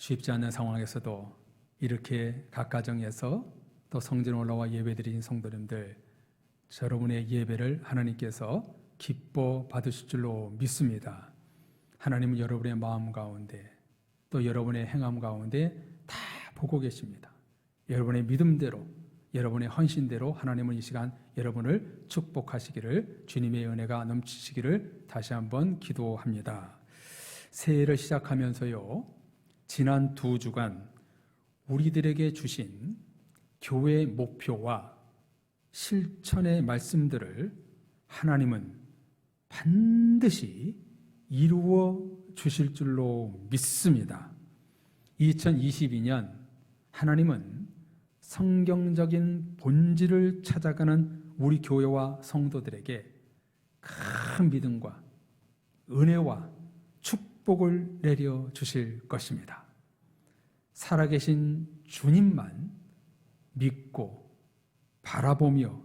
쉽지 않는 상황에서도 이렇게 각 가정에서 또 성전에 올라와 예배드린 성도님들, 여러분의 예배를 하나님께서 기뻐 받으실 줄로 믿습니다. 하나님은 여러분의 마음 가운데 또 여러분의 행함 가운데 다 보고 계십니다. 여러분의 믿음대로, 여러분의 헌신대로 하나님은 이 시간 여러분을 축복하시기를, 주님의 은혜가 넘치시기를 다시 한번 기도합니다. 새해를 시작하면서요, 지난 2주간 우리들에게 주신 교회의 목표와 실천의 말씀들을 하나님은 반드시 이루어 주실 줄로 믿습니다. 2022년 하나님은 성경적인 본질을 찾아가는 우리 교회와 성도들에게 큰 믿음과 은혜와 축복을 내려 주실 것입니다. 살아계신 주님만 믿고 바라보며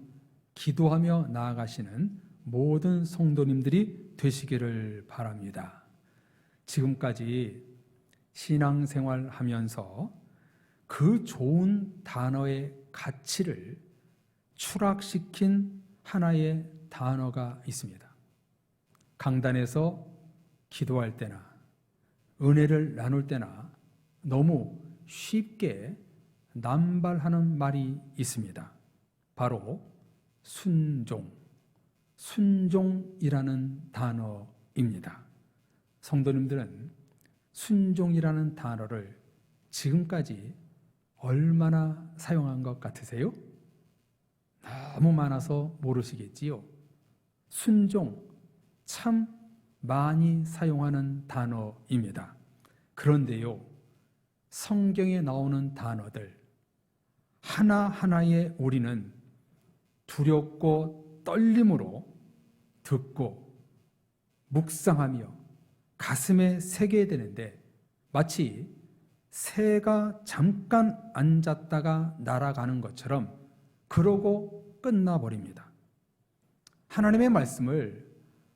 기도하며 나아가시는 모든 성도님들이 되시기를 바랍니다. 지금까지 신앙생활 하면서 그 좋은 단어의 가치를 추락시킨 하나의 단어가 있습니다. 강단에서 기도할 때나 은혜를 나눌 때나 너무 쉽게 남발하는 말이 있습니다. 바로 순종이라는 단어입니다. 성도님들은 순종이라는 단어를 지금까지 얼마나 사용한 것 같으세요? 너무 많아서 모르시겠지요. 순종, 참 많이 사용하는 단어입니다. 그런데요, 성경에 나오는 단어들 하나하나에 우리는 두렵고 떨림으로 듣고 묵상하며 가슴에 새겨야 되는데 마치 새가 잠깐 앉았다가 날아가는 것처럼 그러고 끝나버립니다. 하나님의 말씀을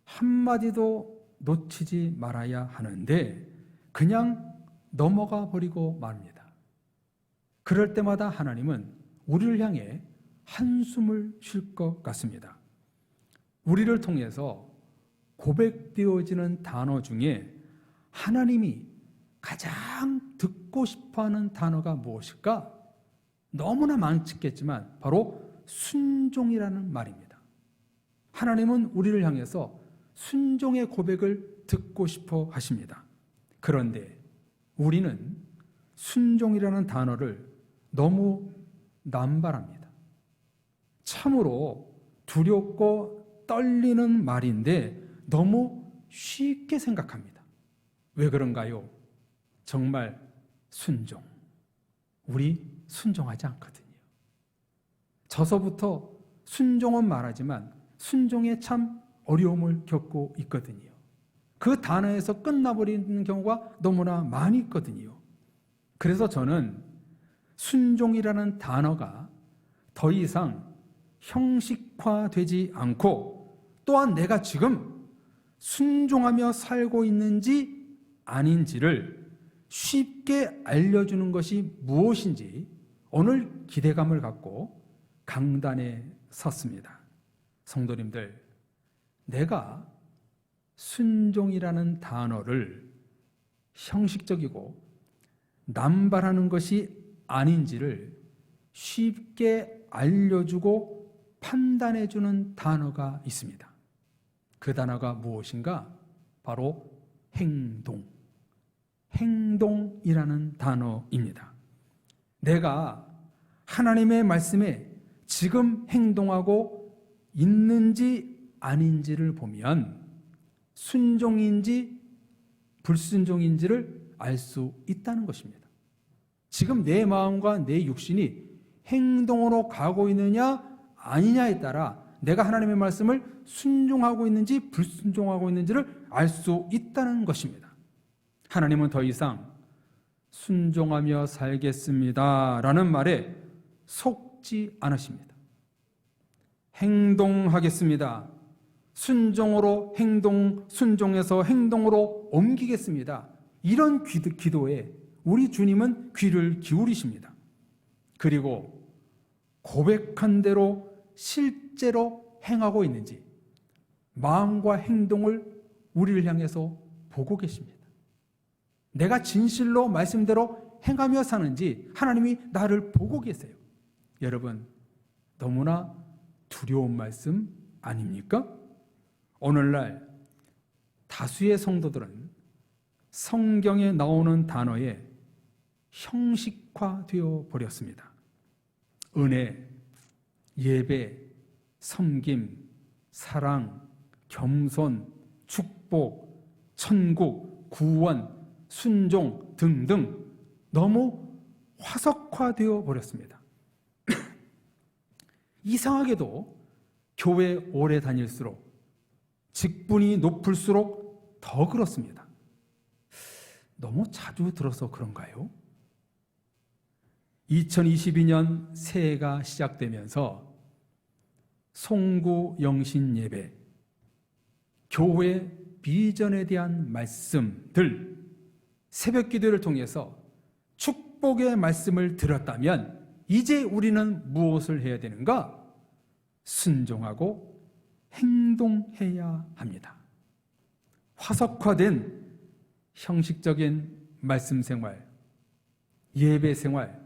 한마디도 놓치지 말아야 하는데 그냥 넘어가 버리고 맙니다. 그럴 때마다 하나님은 우리를 향해 한숨을 쉴 것 같습니다. 우리를 통해서 고백되어지는 단어 중에 하나님이 가장 듣고 싶어하는 단어가 무엇일까? 너무나 많겠지만 바로 순종이라는 말입니다. 하나님은 우리를 향해서 순종의 고백을 듣고 싶어 하십니다. 그런데 우리는 순종이라는 단어를 너무 남발합니다. 참으로 두렵고 떨리는 말인데 너무 쉽게 생각합니다. 왜 그런가요? 정말 우리 순종하지 않거든요. 저서부터 순종은 말하지만 순종에 참 어려움을 겪고 있거든요. 그 단어에서 끝나버리는 경우가 너무나 많이 있거든요. 그래서 저는 순종이라는 단어가 더 이상 형식화되지 않고 또한 내가 지금 순종하며 살고 있는지 아닌지를 쉽게 알려주는 것이 무엇인지 오늘 기대감을 갖고 강단에 섰습니다. 성도님들, 내가 순종이라는 단어를 형식적이고 남발하는 것이 아닌지를 쉽게 알려주고 판단해주는 단어가 있습니다. 그 단어가 무엇인가? 바로 행동이라는 단어입니다. 내가 하나님의 말씀에 지금 행동하고 있는지 아닌지를 보면 순종인지 불순종인지를 알 수 있다는 것입니다. 지금 내 마음과 내 육신이 행동으로 가고 있느냐 아니냐에 따라 내가 하나님의 말씀을 순종하고 있는지 불순종하고 있는지를 알 수 있다는 것입니다. 하나님은 더 이상 순종하며 살겠습니다 라는 말에 속지 않으십니다. 행동하겠습니다. 순종으로 순종해서 행동으로 옮기겠습니다. 이런 기도에 우리 주님은 귀를 기울이십니다. 그리고 고백한 대로 실제로 행하고 있는지 마음과 행동을 우리를 향해서 보고 계십니다. 내가 진실로 말씀대로 행하며 사는지 하나님이 나를 보고 계세요. 여러분, 너무나 두려운 말씀 아닙니까? 오늘날 다수의 성도들은 성경에 나오는 단어에 형식화되어 버렸습니다. 은혜, 예배, 섬김, 사랑, 겸손, 축복, 천국, 구원, 순종 등등 너무 화석화되어 버렸습니다. 이상하게도 교회 오래 다닐수록 직분이 높을수록 더 그렇습니다. 너무 자주 들어서 그런가요? 2022년 새해가 시작되면서 송구 영신 예배, 교회 비전에 대한 말씀들, 새벽 기도를 통해서 축복의 말씀을 들었다면 이제 우리는 무엇을 해야 되는가? 순종하고 행동해야 합니다. 화석화된 형식적인 말씀 생활, 예배 생활,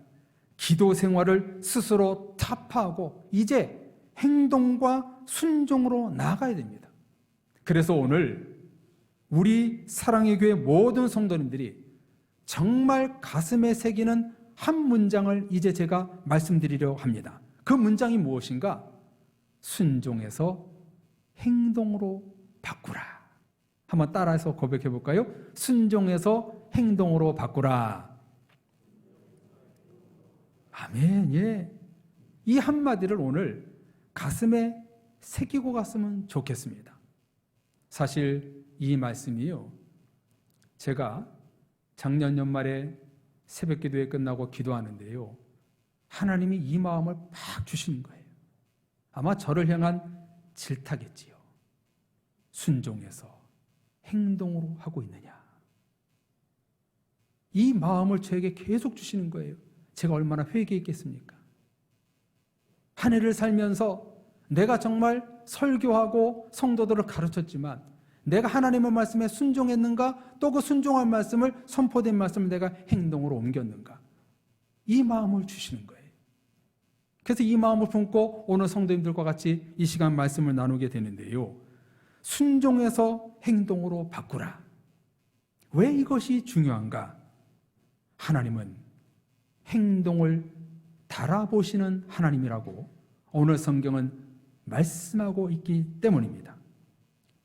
기도 생활을 스스로 타파하고 이제 행동과 순종으로 나아가야 됩니다. 그래서 오늘 우리 사랑의 교회 모든 성도님들이 정말 가슴에 새기는 한 문장을 이제 제가 말씀드리려 합니다. 그 문장이 무엇인가? 순종해서 행동으로 바꾸라. 한번 따라해서 고백해 볼까요? 순종해서 행동으로 바꾸라. 아멘. 예. 이 한마디를 오늘 가슴에 새기고 갔으면 좋겠습니다. 사실 이 말씀이요, 제가 작년 연말에 새벽 기도회 끝나고 기도하는데요, 하나님이 이 마음을 막 주시는 거예요. 아마 저를 향한 질타겠지요. 순종해서 행동으로 하고 있느냐. 이 마음을 저에게 계속 주시는 거예요. 제가 얼마나 회개했겠습니까? 한 해를 살면서 내가 정말 설교하고 성도들을 가르쳤지만 내가 하나님의 말씀에 순종했는가? 또 그 순종한 말씀을, 선포된 말씀을 내가 행동으로 옮겼는가? 이 마음을 주시는 거예요. 그래서 이 마음을 품고 오늘 성도님들과 같이 이 시간 말씀을 나누게 되는데요, 순종해서 행동으로 바꾸라. 왜 이것이 중요한가? 하나님은 행동을 달아보시는 하나님이라고 오늘 성경은 말씀하고 있기 때문입니다.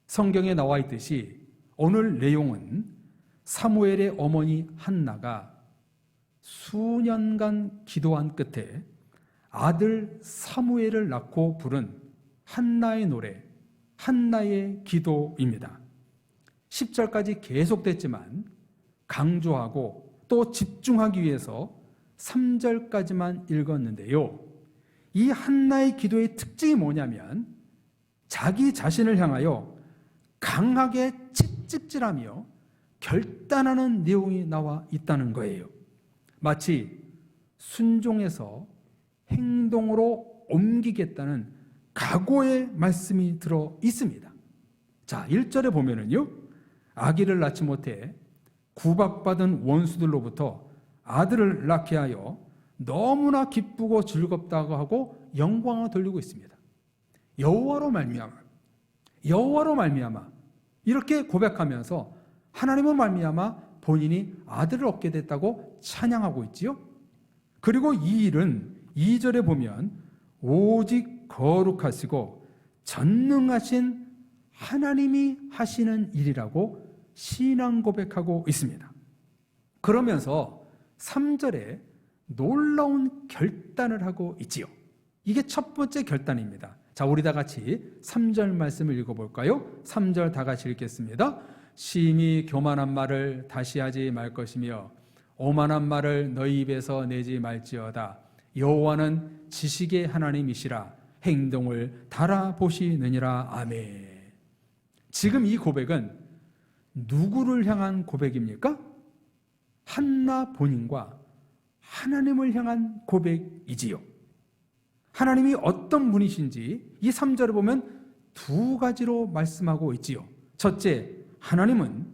성경에 나와 있듯이 오늘 내용은 사무엘의 어머니 한나가 수년간 기도한 끝에 아들 사무엘을 낳고 부른 한나의 노래, 한나의 기도입니다. 10절까지 계속됐지만 강조하고 또 집중하기 위해서 3절까지만 읽었는데요, 이 한나의 기도의 특징이 뭐냐면 자기 자신을 향하여 강하게 채찍질하며 결단하는 내용이 나와 있다는 거예요. 마치 순종해서 행동으로 옮기겠다는 각오의 말씀이 들어 있습니다. 자, 1절에 보면은요, 아기를 낳지 못해 구박받은 원수들로부터 아들을 낳게 하여 너무나 기쁘고 즐겁다고 하고 영광을 돌리고 있습니다. 여호와로 말미암아 이렇게 고백하면서 하나님은 말미암아 본인이 아들을 얻게 됐다고 찬양하고 있지요. 그리고 이 일은 2절에 보면 오직 거룩하시고 전능하신 하나님이 하시는 일이라고 신앙 고백하고 있습니다. 그러면서 3절에 놀라운 결단을 하고 있지요. 이게 첫 번째 결단입니다. 자, 우리 다 같이 3절 말씀을 읽어볼까요? 3절 다 같이 읽겠습니다. 심히 교만한 말을 다시 하지 말 것이며 오만한 말을 너희 입에서 내지 말지어다. 여호와는 지식의 하나님이시라. 행동을 달아보시느니라. 아멘. 지금 이 고백은 누구를 향한 고백입니까? 한나 본인과 하나님을 향한 고백이지요. 하나님이 어떤 분이신지 이 3절을 보면 두 가지로 말씀하고 있지요. 첫째, 하나님은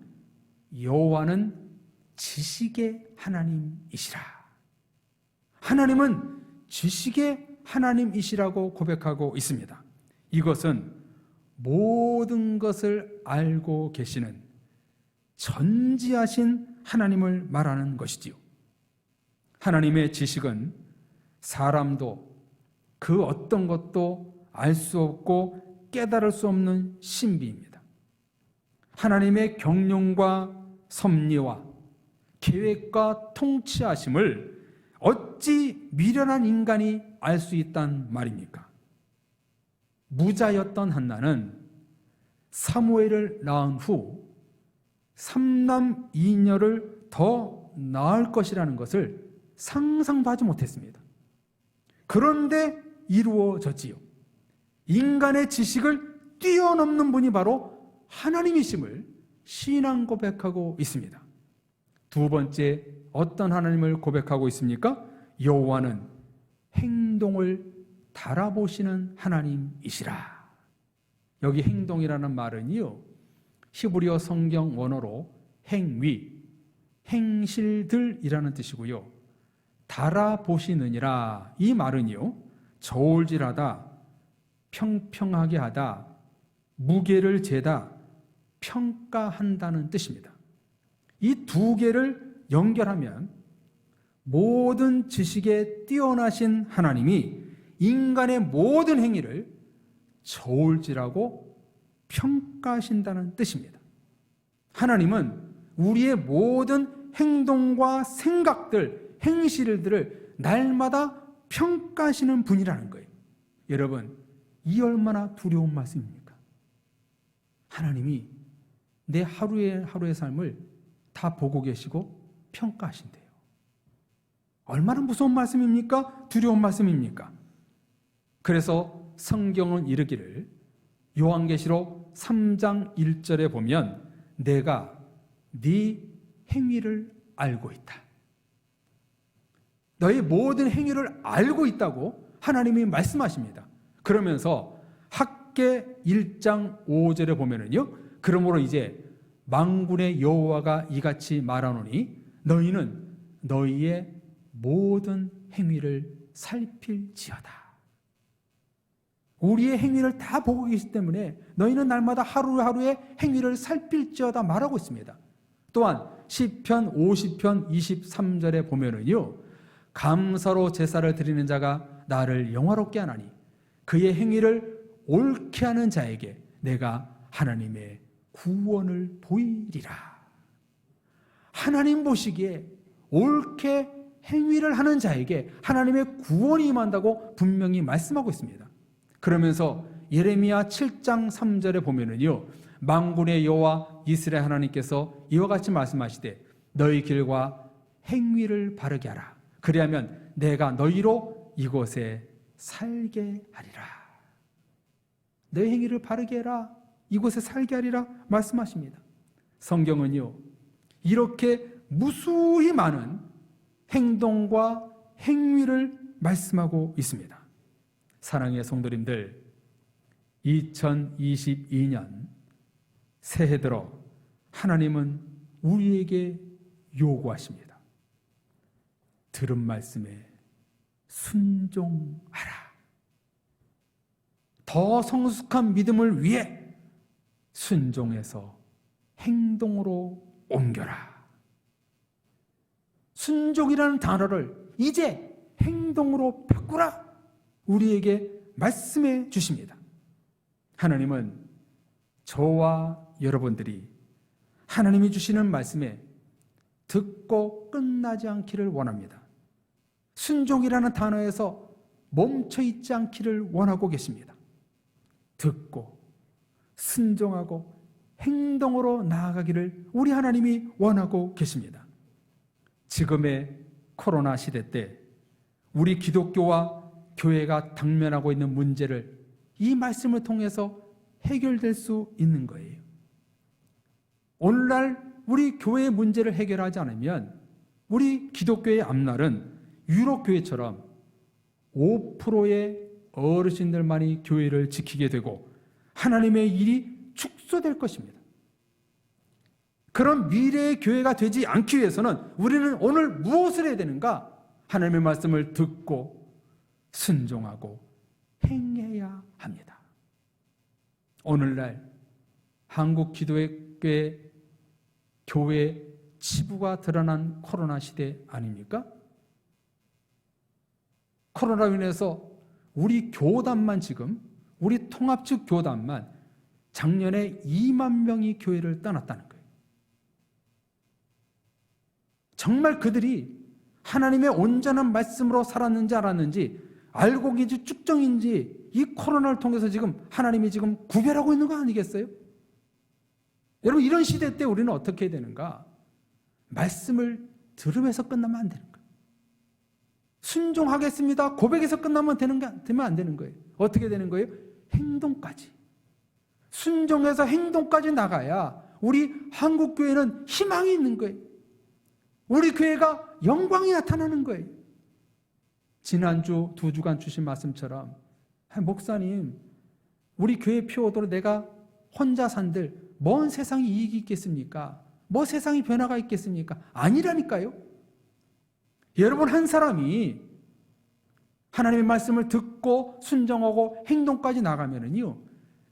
여호와는 지식의 하나님이시라. 하나님은 지식의 하나님이시라고 고백하고 있습니다. 이것은 모든 것을 알고 계시는 전지하신 하나님을 말하는 것이지요. 하나님의 지식은 사람도 그 어떤 것도 알 수 없고 깨달을 수 없는 신비입니다. 하나님의 경륜과 섭리와 계획과 통치하심을 어찌 미련한 인간이 알 수 있단 말입니까? 무자였던 한나는 사무엘을 낳은 후 3남 2녀를 더 낳을 것이라는 것을 상상도 하지 못했습니다. 그런데 이루어졌지요. 인간의 지식을 뛰어넘는 분이 바로 하나님이심을 신앙 고백하고 있습니다. 두 번째, 어떤 하나님을 고백하고 있습니까? 여호와는 행동을 달아보시는 하나님이시라. 여기 행동이라는 말은요, 히브리어 성경 원어로 행위, 행실들이라는 뜻이고요. 달아보시느니라, 이 말은요, 저울질하다, 평평하게 하다, 무게를 재다, 평가한다는 뜻입니다. 이 두 개를 연결하면 모든 지식에 뛰어나신 하나님이 인간의 모든 행위를 저울질하고 평가하신다는 뜻입니다. 하나님은 우리의 모든 행동과 생각들, 행실들을 날마다 평가하시는 분이라는 거예요. 여러분, 이 얼마나 두려운 말씀입니까? 하나님이 내 하루의 삶을 다 보고 계시고 평가하신대요. 얼마나 무서운 말씀입니까? 두려운 말씀입니까? 그래서 성경은 이르기를, 요한계시록 3장 1절에 보면 내가 네 행위를 알고 있다. 너의 모든 행위를 알고 있다고 하나님이 말씀하십니다. 그러면서 학개 1장 5절에 보면은요, 그러므로 이제 만군의 여호와가 이같이 말하노니 너희는 너희의 모든 행위를 살필지어다. 우리의 행위를 다 보고 계시기 때문에 너희는 날마다 하루하루의 행위를 살필지어다 말하고 있습니다. 또한 시편 50편 23절에 보면은요, 감사로 제사를 드리는 자가 나를 영화롭게 하나니 그의 행위를 옳게 하는 자에게 내가 하나님의 구원을 보이리라. 하나님 보시기에 옳게 행위를 하는 자에게 하나님의 구원이 임한다고 분명히 말씀하고 있습니다. 그러면서 예레미야 7장 3절에 보면은요, 만군의 여호와 이스라엘 하나님께서 이와 같이 말씀하시되 너희 길과 행위를 바르게 하라. 그리하면 내가 너희로 이곳에 살게 하리라. 너희 행위를 바르게 해라. 이곳에 살게 하리라 말씀하십니다. 성경은요, 이렇게 무수히 많은 행동과 행위를 말씀하고 있습니다. 사랑의 성도님들, 2022년 새해 들어 하나님은 우리에게 요구하십니다. 들은 말씀에 순종하라. 더 성숙한 믿음을 위해 순종해서 행동으로 옮겨라. 순종이라는 단어를 이제 행동으로 바꾸라. 우리에게 말씀해 주십니다. 하나님은 저와 여러분들이 하나님이 주시는 말씀에 듣고 끝나지 않기를 원합니다. 순종이라는 단어에서 멈춰 있지 않기를 원하고 계십니다. 듣고 순종하고 행동으로 나아가기를 우리 하나님이 원하고 계십니다. 지금의 코로나 시대 때 우리 기독교와 교회가 당면하고 있는 문제를 이 말씀을 통해서 해결될 수 있는 거예요. 오늘날 우리 교회의 문제를 해결하지 않으면 우리 기독교의 앞날은 유럽 교회처럼 5%의 어르신들만이 교회를 지키게 되고 하나님의 일이 축소될 것입니다. 그런 미래의 교회가 되지 않기 위해서는 우리는 오늘 무엇을 해야 되는가? 하나님의 말씀을 듣고 순종하고 행해야 합니다. 오늘날 한국 기독교회 교회 치부가 드러난 코로나 시대 아닙니까? 코로나로 인해서 우리 교단만 지금, 우리 통합측 교단만 작년에 2만 명이 교회를 떠났다는 거예요. 정말 그들이 하나님의 온전한 말씀으로 살았는지 알았는지, 알고 계신지 쭉정인지 이 코로나를 통해서 지금 하나님이 지금 구별하고 있는 거 아니겠어요? 여러분, 이런 시대 때 우리는 어떻게 해야 되는가? 말씀을 들으면서 끝나면 안 되는 거예요. 순종하겠습니다. 고백에서 끝나면 되면 안 되는 거예요. 어떻게 되는 거예요? 행동까지. 순종해서 행동까지 나가야 우리 한국교회는 희망이 있는 거예요. 우리 교회가 영광이 나타나는 거예요. 지난주 2주간 주신 말씀처럼, 목사님, 우리 교회 표어대로 내가 혼자 산들 뭔 세상에 이익이 있겠습니까? 뭐 세상에 변화가 있겠습니까? 아니라니까요. 여러분, 한 사람이 하나님의 말씀을 듣고 순종하고 행동까지 나가면은요,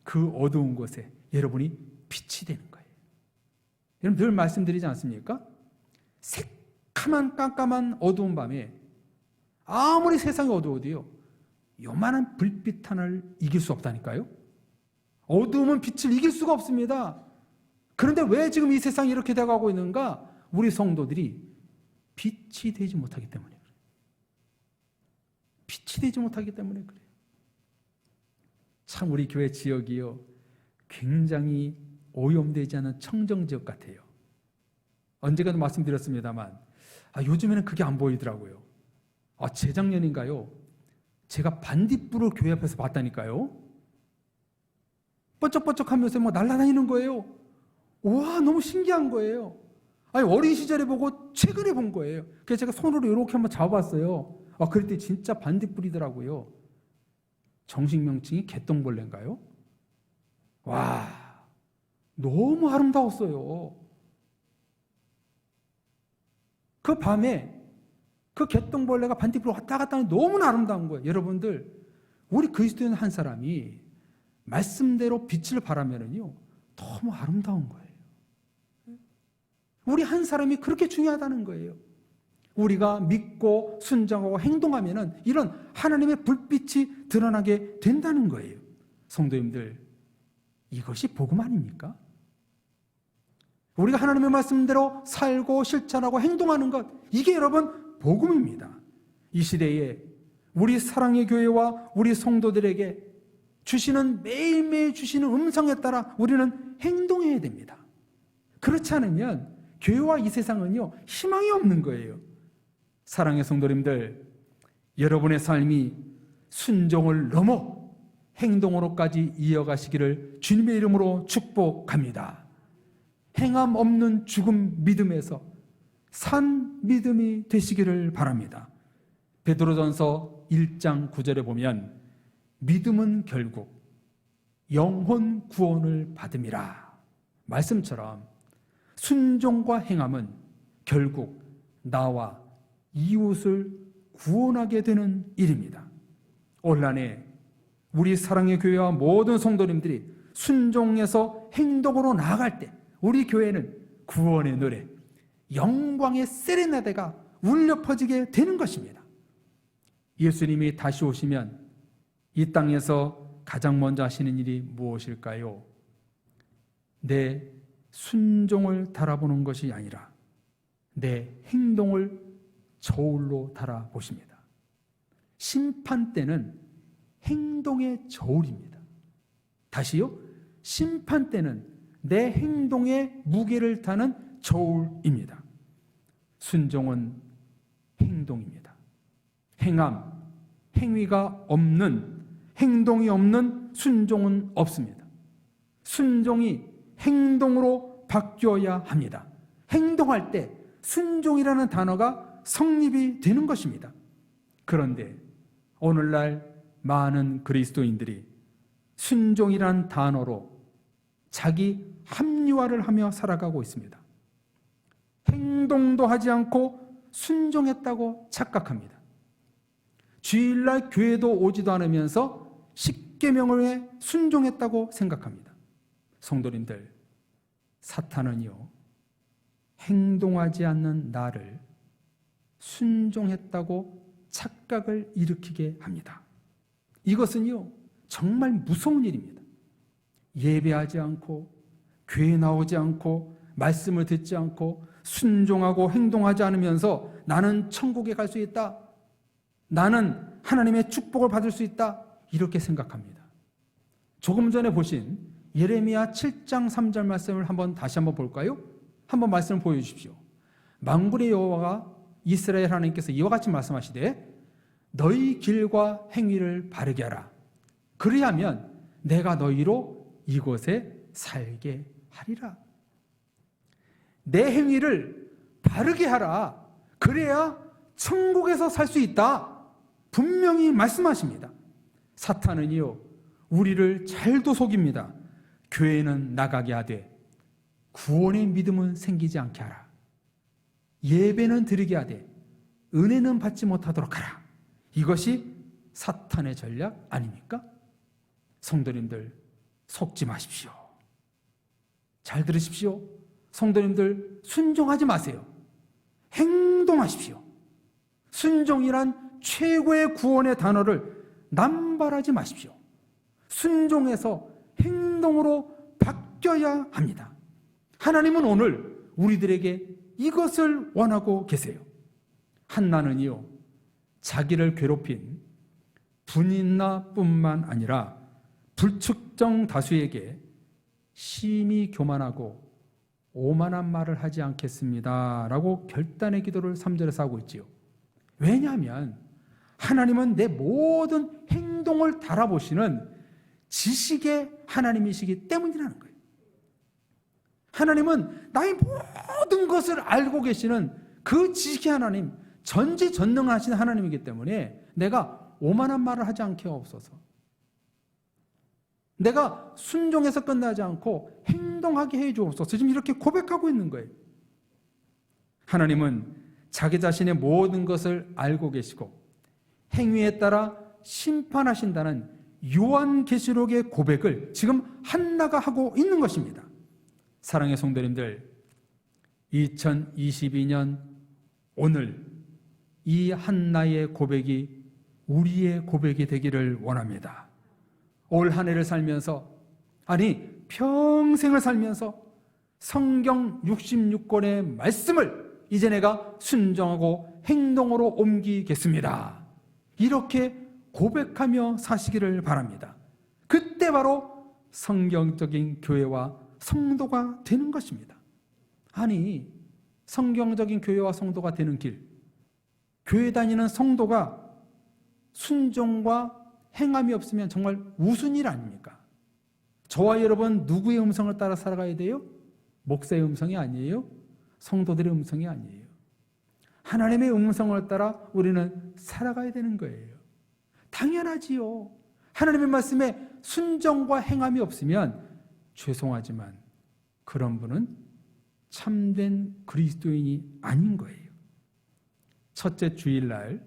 그 어두운 곳에 여러분이 빛이 되는 거예요. 여러분, 늘 말씀드리지 않습니까? 새카만 깜깜한 어두운 밤에 아무리 세상이 어두워도요, 요만한 불빛 하나를 이길 수 없다니까요. 어두움은 빛을 이길 수가 없습니다. 그런데 왜 지금 이 세상이 이렇게 돼가고 있는가? 우리 성도들이 빛이 되지 못하기 때문에 그래요. 빛이 되지 못하기 때문에 그래요. 참 우리 교회 지역이요, 굉장히 오염되지 않은 청정지역 같아요. 언젠가도 말씀드렸습니다만, 요즘에는 그게 안 보이더라고요. 재작년인가요? 제가 반딧불을 교회 앞에서 봤다니까요. 번쩍번쩍하면서 막 날아다니는 거예요. 와, 너무 신기한 거예요. 어린 시절에 보고 최근에 본 거예요. 그래서 제가 손으로 이렇게 한번 잡아봤어요. 그랬더니 진짜 반딧불이더라고요. 정식 명칭이 개똥벌레인가요? 와, 너무 아름다웠어요. 그 밤에 그 개똥벌레가 반딧불을 왔다 갔다 하는 너무나 아름다운 거예요. 여러분들, 우리 그리스도인 한 사람이 말씀대로 빛을 발하면은요, 너무 아름다운 거예요. 우리 한 사람이 그렇게 중요하다는 거예요. 우리가 믿고 순종하고 행동하면은 이런 하나님의 불빛이 드러나게 된다는 거예요. 성도님들, 이것이 복음 아닙니까? 우리가 하나님의 말씀대로 살고 실천하고 행동하는 것, 이게 여러분 복음입니다. 이 시대에 우리 사랑의 교회와 우리 성도들에게 주시는, 매일매일 주시는 음성에 따라 우리는 행동해야 됩니다. 그렇지 않으면 교회와 이 세상은요, 희망이 없는 거예요. 사랑의 성도님들, 여러분의 삶이 순종을 넘어 행동으로까지 이어가시기를 주님의 이름으로 축복합니다. 행함 없는 죽음 믿음에서 산 믿음이 되시기를 바랍니다. 베드로전서 1장 9절에 보면 믿음은 결국 영혼 구원을 받음이라 말씀처럼 순종과 행함은 결국 나와 이웃을 구원하게 되는 일입니다. 올 한해 우리 사랑의 교회와 모든 성도님들이 순종해서 행동으로 나아갈 때 우리 교회는 구원의 노래, 영광의 세레나데가 울려 퍼지게 되는 것입니다. 예수님이 다시 오시면 이 땅에서 가장 먼저 하시는 일이 무엇일까요? 내 순종을 달아보는 것이 아니라 내 행동을 저울로 달아보십니다. 심판 때는 행동의 저울입니다. 다시요, 심판 때는 내 행동의 무게를 타는 저울입니다. 순종은 행동입니다. 행함, 행위가 없는, 행동이 없는 순종은 없습니다. 순종이 행동으로 바뀌어야 합니다. 행동할 때 순종이라는 단어가 성립이 되는 것입니다. 그런데 오늘날 많은 그리스도인들이 순종이라는 단어로 자기 합리화를 하며 살아가고 있습니다. 행동도 하지 않고 순종했다고 착각합니다. 주일날 교회도 오지도 않으면서 십계명에 순종했다고 생각합니다. 성도님들, 사탄은요, 행동하지 않는 나를 순종했다고 착각을 일으키게 합니다. 이것은요, 정말 무서운 일입니다. 예배하지 않고, 교회 나오지 않고, 말씀을 듣지 않고, 순종하고 행동하지 않으면서 나는 천국에 갈 수 있다, 나는 하나님의 축복을 받을 수 있다, 이렇게 생각합니다. 조금 전에 보신 예레미야 7장 3절 말씀을 다시 한번 볼까요? 한번 말씀을 보여주십시오. 만군의 여호와가 이스라엘 하나님께서 이와 같이 말씀하시되 너희 길과 행위를 바르게 하라. 그리하면 내가 너희로 이곳에 살게 하리라. 내 행위를 바르게 하라. 그래야 천국에서 살 수 있다. 분명히 말씀하십니다. 사탄은요, 우리를 잘도 속입니다. 교회는 나가게 하되 구원의 믿음은 생기지 않게 하라. 예배는 드리게 하되 은혜는 받지 못하도록 하라. 이것이 사탄의 전략 아닙니까? 성도님들, 속지 마십시오. 잘 들으십시오. 성도님들, 순종하지 마세요. 행동하십시오. 순종이란 최고의 구원의 단어를 남발하지 마십시오. 순종해서 행동으로 바뀌어야 합니다. 하나님은 오늘 우리들에게 이것을 원하고 계세요. 한나는요, 자기를 괴롭힌 분인나뿐만 아니라 불특정 다수에게 심히 교만하고 오만한 말을 하지 않겠습니다 라고 결단의 기도를 3절에서 하고 있지요. 왜냐하면 하나님은 내 모든 행동을 달아보시는 지식의 하나님이시기 때문이라는 거예요. 하나님은 나의 모든 것을 알고 계시는 그 지식의 하나님, 전지전능하신 하나님이기 때문에 내가 오만한 말을 하지 않게 하옵소서. 내가 순종해서 끝나지 않고 행동하게 해 주옵소서. 지금 이렇게 고백하고 있는 거예요. 하나님은 자기 자신의 모든 것을 알고 계시고 행위에 따라 심판하신다는 요한계시록의 고백을 지금 한나가 하고 있는 것입니다. 사랑의 성도님들, 2022년 오늘 이 한나의 고백이 우리의 고백이 되기를 원합니다. 올 한 해를 살면서, 아니 평생을 살면서 성경 66권의 말씀을 이제 내가 순종하고 행동으로 옮기겠습니다. 이렇게 고백하며 사시기를 바랍니다. 그때 바로 성경적인 교회와 성도가 되는 것입니다. 아니, 성경적인 교회와 성도가 되는 길, 교회 다니는 성도가 순종과 행함이 없으면 정말 우스운 일 아닙니까? 저와 여러분 누구의 음성을 따라 살아가야 돼요? 목사의 음성이 아니에요? 성도들의 음성이 아니에요. 하나님의 음성을 따라 우리는 살아가야 되는 거예요. 당연하지요. 하나님의 말씀에 순종과 행함이 없으면 죄송하지만 그런 분은 참된 그리스도인이 아닌 거예요. 첫째 주일날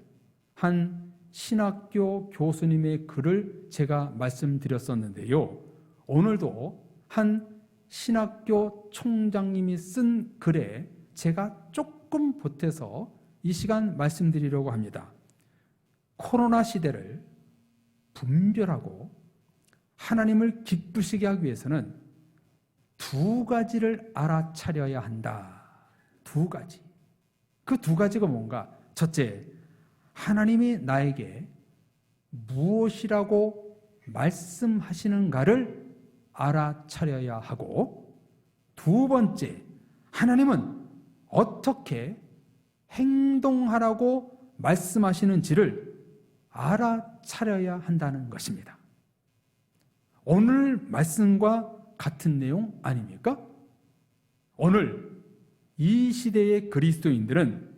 한 신학교 교수님의 글을 제가 말씀드렸었는데요. 오늘도 한 신학교 총장님이 쓴 글에 제가 조금 보태서 이 시간 말씀드리려고 합니다. 코로나 시대를 분별하고 하나님을 기쁘시게 하기 위해서는 두 가지를 알아차려야 한다. 두 가지. 그 두 가지가 뭔가? 첫째, 하나님이 나에게 무엇이라고 말씀하시는가를 알아차려야 하고, 두 번째, 하나님은 어떻게 행동하라고 말씀하시는지를 알아차려야 한다는 것입니다. 오늘 말씀과 같은 내용 아닙니까? 오늘 이 시대의 그리스도인들은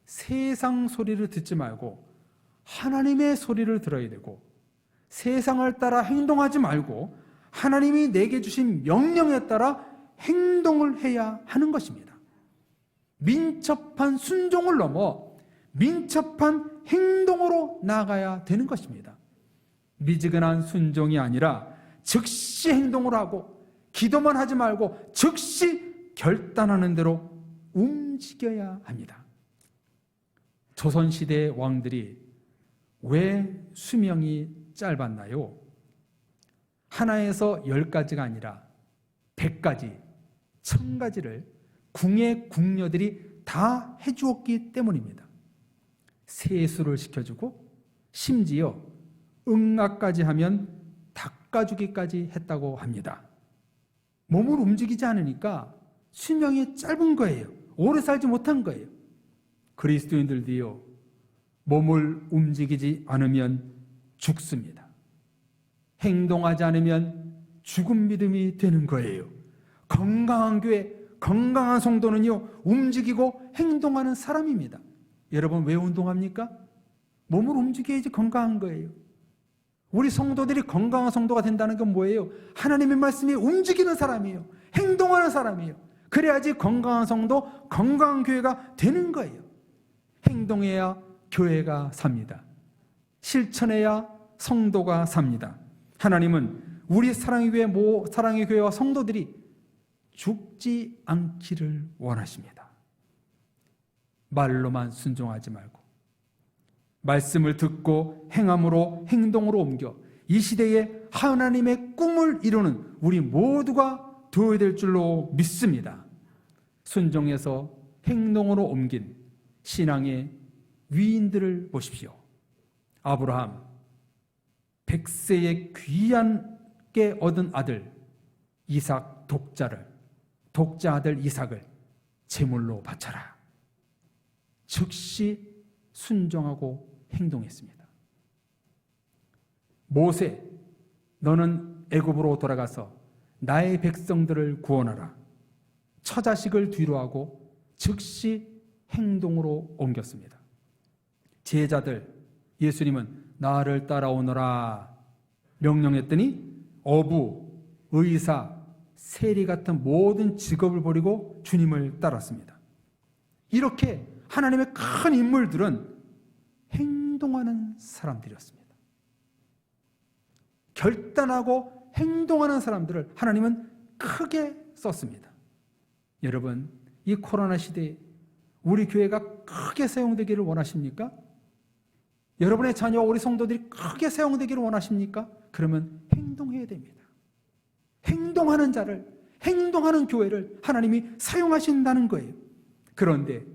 세상 소리를 듣지 말고 하나님의 소리를 들어야 되고, 세상을 따라 행동하지 말고 하나님이 내게 주신 명령에 따라 행동을 해야 하는 것입니다. 민첩한 순종을 넘어 민첩한 행동으로 나아가야 되는 것입니다. 미지근한 순종이 아니라 즉시 행동을 하고, 기도만 하지 말고 즉시 결단하는 대로 움직여야 합니다. 조선시대의 왕들이 왜 수명이 짧았나요? 하나에서 10가지가 아니라 100가지, 1000가지를 궁의 궁녀들이 다 해주었기 때문입니다. 세수를 시켜주고 심지어 응아까지 하면 닦아주기까지 했다고 합니다. 몸을 움직이지 않으니까 수명이 짧은 거예요. 오래 살지 못한 거예요. 그리스도인들도요, 몸을 움직이지 않으면 죽습니다. 행동하지 않으면 죽은 믿음이 되는 거예요. 건강한 교회, 건강한 성도는요, 움직이고 행동하는 사람입니다. 여러분, 왜 운동합니까? 몸을 움직여야지 건강한 거예요. 우리 성도들이 건강한 성도가 된다는 건 뭐예요? 하나님의 말씀이 움직이는 사람이에요. 행동하는 사람이에요. 그래야지 건강한 성도, 건강한 교회가 되는 거예요. 행동해야 교회가 삽니다. 실천해야 성도가 삽니다. 하나님은 우리 사랑의 교회와 성도들이 죽지 않기를 원하십니다. 말로만 순종하지 말고 말씀을 듣고 행함으로, 행동으로 옮겨 이 시대에 하나님의 꿈을 이루는 우리 모두가 되어야 될 줄로 믿습니다. 순종해서 행동으로 옮긴 신앙의 위인들을 보십시오. 아브라함, 100세의 귀하게 얻은 아들 이삭, 독자 아들 이삭을 제물로 바쳐라. 즉시 순종하고 행동했습니다. 모세, 너는 애굽으로 돌아가서 나의 백성들을 구원하라. 처자식을 뒤로하고 즉시 행동으로 옮겼습니다. 제자들, 예수님은 나를 따라오너라 명령했더니 어부, 의사, 세리 같은 모든 직업을 버리고 주님을 따랐습니다. 이렇게 하나님의 큰 인물들은 행동하는 사람들이었습니다. 결단하고 행동하는 사람들을 하나님은 크게 썼습니다. 여러분, 이 코로나 시대에 우리 교회가 크게 사용되기를 원하십니까? 여러분의 자녀와 우리 성도들이 크게 사용되기를 원하십니까? 그러면 행동해야 됩니다. 행동하는 자를, 행동하는 교회를 하나님이 사용하신다는 거예요. 그런데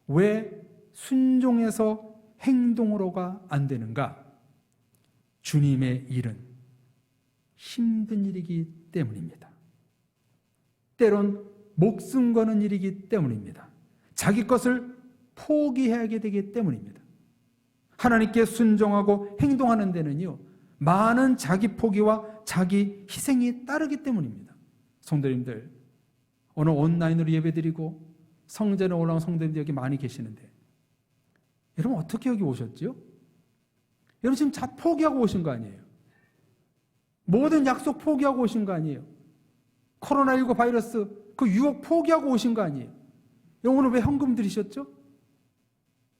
왜 순종해서 행동으로가 안 되는가? 주님의 일은 힘든 일이기 때문입니다. 때론 목숨 거는 일이기 때문입니다. 자기 것을 포기하게 되기 때문입니다. 하나님께 순종하고 행동하는 데는요, 많은 자기 포기와 자기 희생이 따르기 때문입니다. 성도님들, 오늘 온라인으로 예배드리고 성전에 올라온 성도님들 여기 많이 계시는데, 여러분 어떻게 여기 오셨죠? 여러분 지금 다 포기하고 오신 거 아니에요? 모든 약속 포기하고 오신 거 아니에요? 코로나19 바이러스 그 유혹 포기하고 오신 거 아니에요? 오늘 왜 헌금 드리셨죠?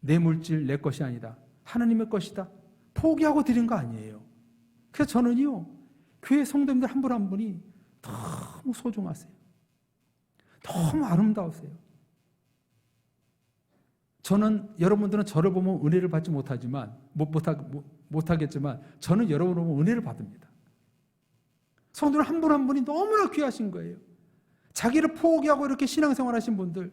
내 물질 내 것이 아니다, 하나님의 것이다, 포기하고 드린 거 아니에요. 그래서 저는요, 교회 성도님들 한 분 한 분이 너무 소중하세요. 너무 아름다우세요. 저는, 여러분들은 저를 보면 은혜를 받지 못하겠지만 저는 여러분을 보면 은혜를 받습니다. 성도들 한 분 한 분이 너무나 귀하신 거예요. 자기를 포기하고 이렇게 신앙생활 하신 분들,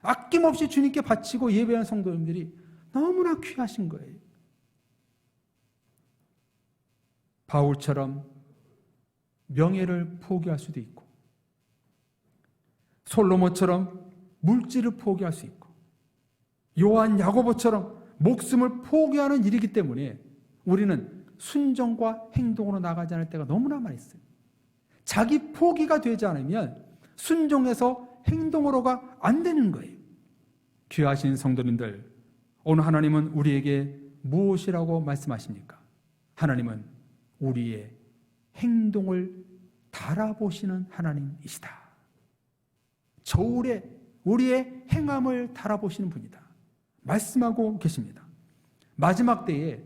아낌없이 주님께 바치고 예배하는 성도님들이 너무나 귀하신 거예요. 바울처럼 명예를 포기할 수도 있고, 솔로몬처럼 물질을 포기할 수 있고, 요한, 야고보처럼 목숨을 포기하는 일이기 때문에 우리는 순종과 행동으로 나가지 않을 때가 너무나 많이 있어요. 자기 포기가 되지 않으면 순종해서 행동으로가 안 되는 거예요. 귀하신 성도님들, 오늘 하나님은 우리에게 무엇이라고 말씀하십니까? 하나님은 우리의 행동을 달아보시는 하나님이시다. 저울에 우리의 행함을 달아보시는 분이다 말씀하고 계십니다. 마지막 때에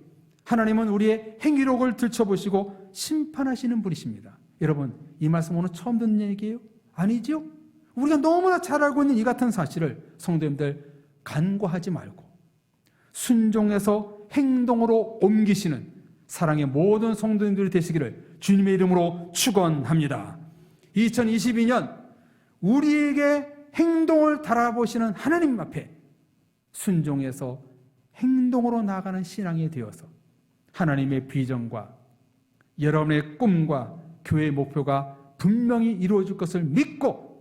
하나님은 우리의 행위록을 들춰보시고 심판하시는 분이십니다. 여러분, 이 말씀 오늘 처음 듣는 얘기예요? 아니죠? 우리가 너무나 잘 알고 있는 이 같은 사실을 성도님들 간과하지 말고 순종해서 행동으로 옮기시는 사랑의 모든 성도님들이 되시기를 주님의 이름으로 축원합니다. 2022년 우리에게 행동을 달아보시는 하나님 앞에 순종해서 행동으로 나아가는 신앙이 되어서 하나님의 비전과 여러분의 꿈과 교회의 목표가 분명히 이루어질 것을 믿고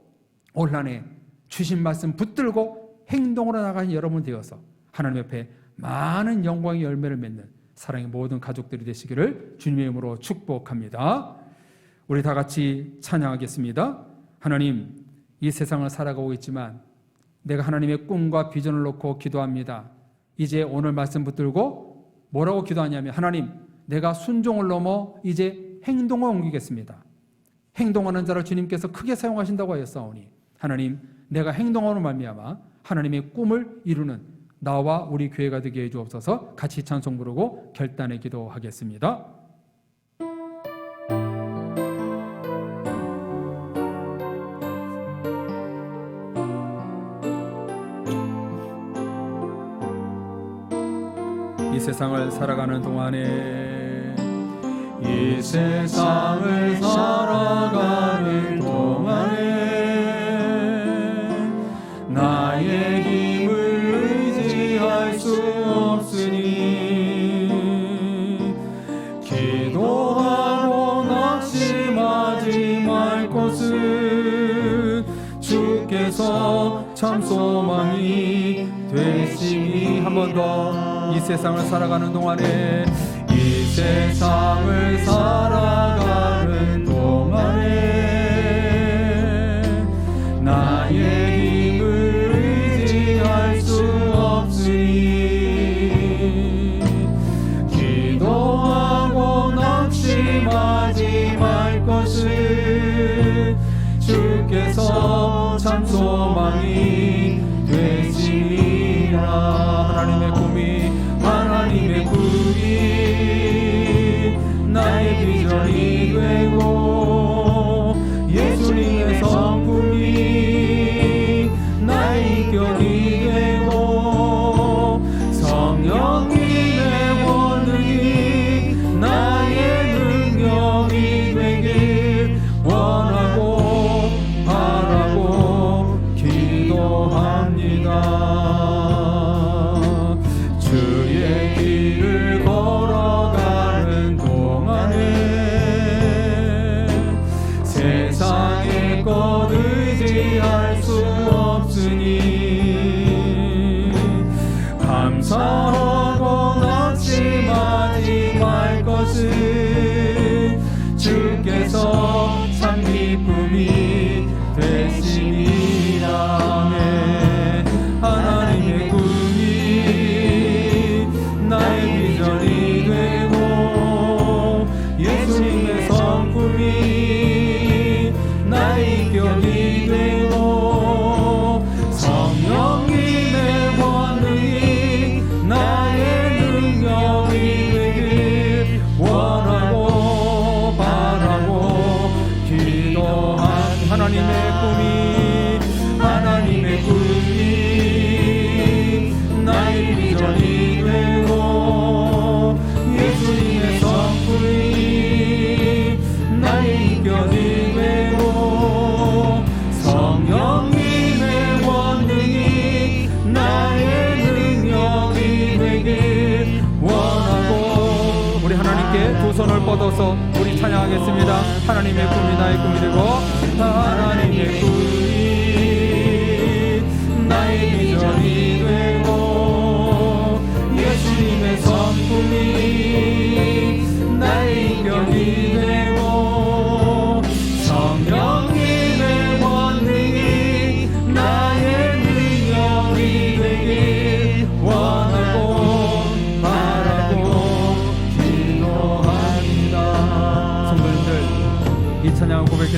올 한 해 주신 말씀 붙들고 행동으로 나가는 여러분 되어서 하나님 옆에 많은 영광의 열매를 맺는 사랑의 모든 가족들이 되시기를 주님의 이름으로 축복합니다. 우리 다 같이 찬양하겠습니다. 하나님, 이 세상을 살아가고 있지만 내가 하나님의 꿈과 비전을 놓고 기도합니다. 이제 오늘 말씀 붙들고 뭐라고 기도하냐면, 하나님, 내가 순종을 넘어 이제 행동을 옮기겠습니다. 행동하는 자를 주님께서 크게 사용하신다고 하였사오니 하나님, 내가 행동하는 말미암아 하나님의 꿈을 이루는 나와 우리 교회가 되게 해주옵소서. 같이 찬송 부르고 결단의 기도하겠습니다. 이 세상을 살아가는 동안에 이 세상을 살아가는 동안에 나의 힘을 의지할 수 없으니 기도하고 낙심하지 말 것은 주께서 참 소망이 되시니. 한 번 더. 이 세상을 살아가는 동안에 이 세상을 살아가는 동안에 나의 힘을 의지할 수 없으니 기도하고 낙심하지 말 것을 주께서 참 소망이 되시리라. 하나님의 꿈이 나의 비전이 되고 예수님의 성품이 나의 견이 되고 성령님의 권능이 나의 능력이 되길 원하고 바라고 기도합니다. 주의 길을 걸어가는 동안에 세상의 것 의지할 수 없으니 감사하고 낙심하지 말 것을 주께서 참 기쁨이 되시니라. 하나님의 꿈이 나의 비전이 되고 예수님의 성품이 나의 견이 되고 성령님의 권능이 나의 능력이 되길 원하고 바라고 기도한 하나님의 꿈이 나의 비전이 되고 예수님의 성품이 나의 견이 되고 성령님의 권능이 나의 능력이 되길 원하고. 우리 하나님께 두 손을 뻗어서 우리 찬양하겠습니다. 하나님의 꿈이 나의 꿈이 되고 하나님의 꿈이 나의 비전이 되고 예수님의 성품이 나의 견이 되고 성령님의 권능이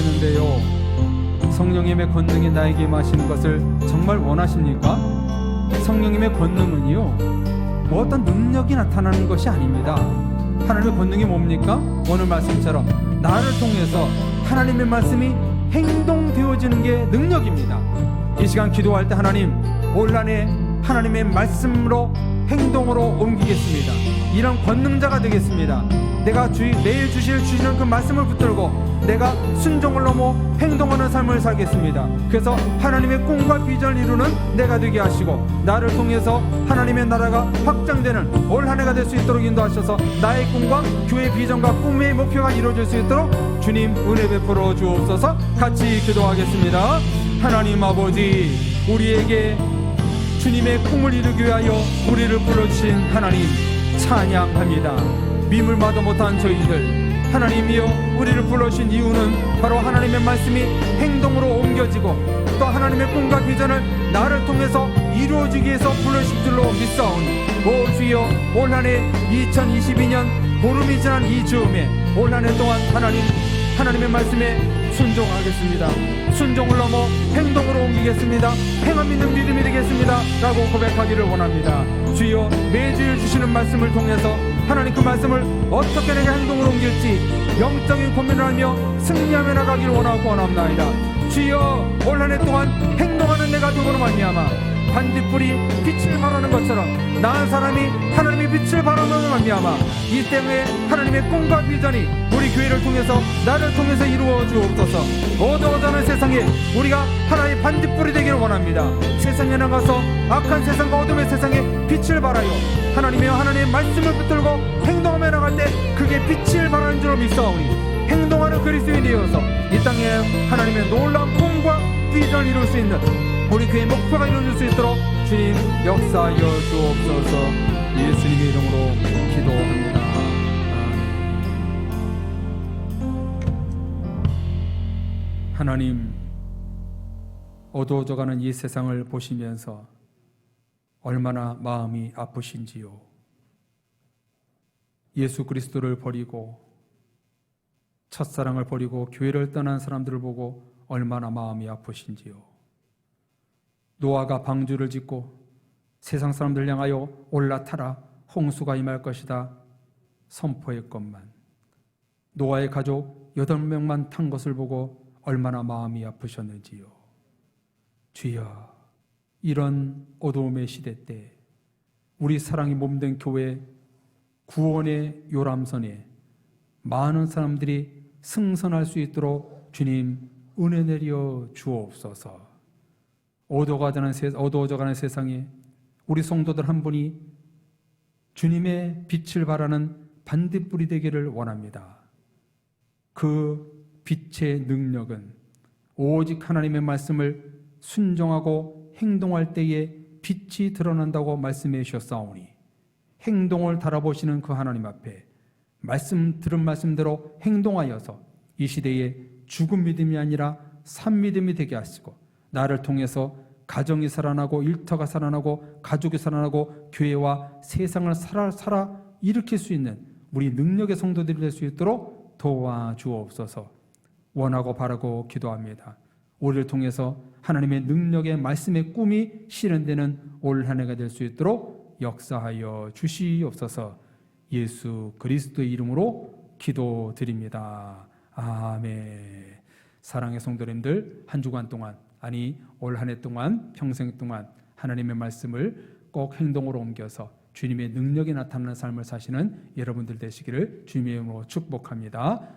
기도했는데요. 성령님의 권능이 나에게 임하시는 것을 정말 원하십니까? 성령님의 권능은요, 뭐 어떤 능력이 나타나는 것이 아닙니다. 하나님의 권능이 뭡니까? 오늘 말씀처럼 나를 통해서 하나님의 말씀이 행동되어지는 게 능력입니다. 이 시간 기도할 때 하나님, 올 한해 하나님의 말씀으로 행동으로 옮기겠습니다. 이런 권능자가 되겠습니다. 내가 매일 주시는 그 말씀을 붙들고 내가 순종을 넘어 행동하는 삶을 살겠습니다. 그래서 하나님의 꿈과 비전을 이루는 내가 되게 하시고, 나를 통해서 하나님의 나라가 확장되는 올 한 해가 될 수 있도록 인도하셔서 나의 꿈과 교회의 비전과 꿈의 목표가 이루어질 수 있도록 주님 은혜 베풀어 주옵소서. 같이 기도하겠습니다. 하나님 아버지, 우리에게 주님의 꿈을 이루기 위하여 우리를 불러주신 하나님 찬양합니다. 미물마도 못한 저희들, 하나님이여 우리를 불러주신 이유는 바로 하나님의 말씀이 행동으로 옮겨지고 또 하나님의 꿈과 비전을 나를 통해서 이루어지기 위해서 불러주신 줄로 믿사오니, 오 주여, 올 한해 2022년 보름이 지난 이 즈음에 올 한 해 동안 하나님의 말씀에 순종하겠습니다. 순종을 넘어 행동으로 옮기겠습니다. 행함 있는 믿음이 되겠습니다 라고 고백하기를 원합니다. 주여, 매주일 주시는 말씀을 통해서 하나님 그 말씀을 어떻게 내가 행동으로 옮길지 영적인 고민을 하며 승리하며 나가기를 원합나이다. 주여, 올 한 해 동안 행동하는 내가 되고로 말미암아 반딧불이 빛을 발하는 것처럼 나은 사람이 하나님의 빛을 발하는 말미암아 이 때문에 하나님의 꿈과 비전이 우리 교회를 통해서 나를 통해서 이루어 주옵소서. 어두워져는 세상에 우리가 하나님의 반딧불이 되기를 원합니다. 세상에 나가서 악한 세상과 어둠의 세상에 빛을 발하여 하나님의 말씀을 붙들고 행동하며 나갈 때 그게 빛을 발하는 줄로 믿사오니, 행동하는 그리스도인이 되어서 이 땅에 하나님의 놀라운 꿈과 비전을 이룰 수 있는 우리 교회의 목표가 이루어질 수 있도록 주님 역사하여 주옵소서. 예수님의 이름으로 기도합니다. 하나님, 어두워져가는 이 세상을 보시면서 얼마나 마음이 아프신지요. 예수 그리스도를 버리고 첫사랑을 버리고 교회를 떠난 사람들을 보고 얼마나 마음이 아프신지요. 노아가 방주를 짓고 세상 사람들 향하여 올라타라, 홍수가 임할 것이다 선포했건만 노아의 가족 8명만 탄 것을 보고 얼마나 마음이 아프셨는지요. 주여, 이런 어두움의 시대 때 우리 사랑이 몸된 교회 구원의 요람선에 많은 사람들이 승선할 수 있도록 주님 은혜 내려 주옵소서. 어두워져가는 세상에 우리 성도들 한 분이 주님의 빛을 발하는 반딧불이 되기를 원합니다. 그 빛의 능력은 오직 하나님의 말씀을 순종하고 행동할 때에 빛이 드러난다고 말씀해 주셨사오니, 행동을 달아보시는 그 하나님 앞에 들은 말씀대로 행동하여서 이 시대에 죽은 믿음이 아니라 산 믿음이 되게 하시고, 나를 통해서 가정이 살아나고 일터가 살아나고 가족이 살아나고 교회와 세상을 살아 일으킬 수 있는 우리 능력의 성도들이 될 수 있도록 도와주옵소서. 원하고 바라고 기도합니다. 우리를 통해서 하나님의 능력의 말씀의 꿈이 실현되는 올 한 해가 될 수 있도록 역사하여 주시옵소서. 예수 그리스도의 이름으로 기도드립니다. 아멘. 사랑의 성도님들, 한 주간 동안, 아니 올 한 해 동안, 평생 동안 하나님의 말씀을 꼭 행동으로 옮겨서 주님의 능력이 나타나는 삶을 사시는 여러분들 되시기를 주님의 이름으로 축복합니다.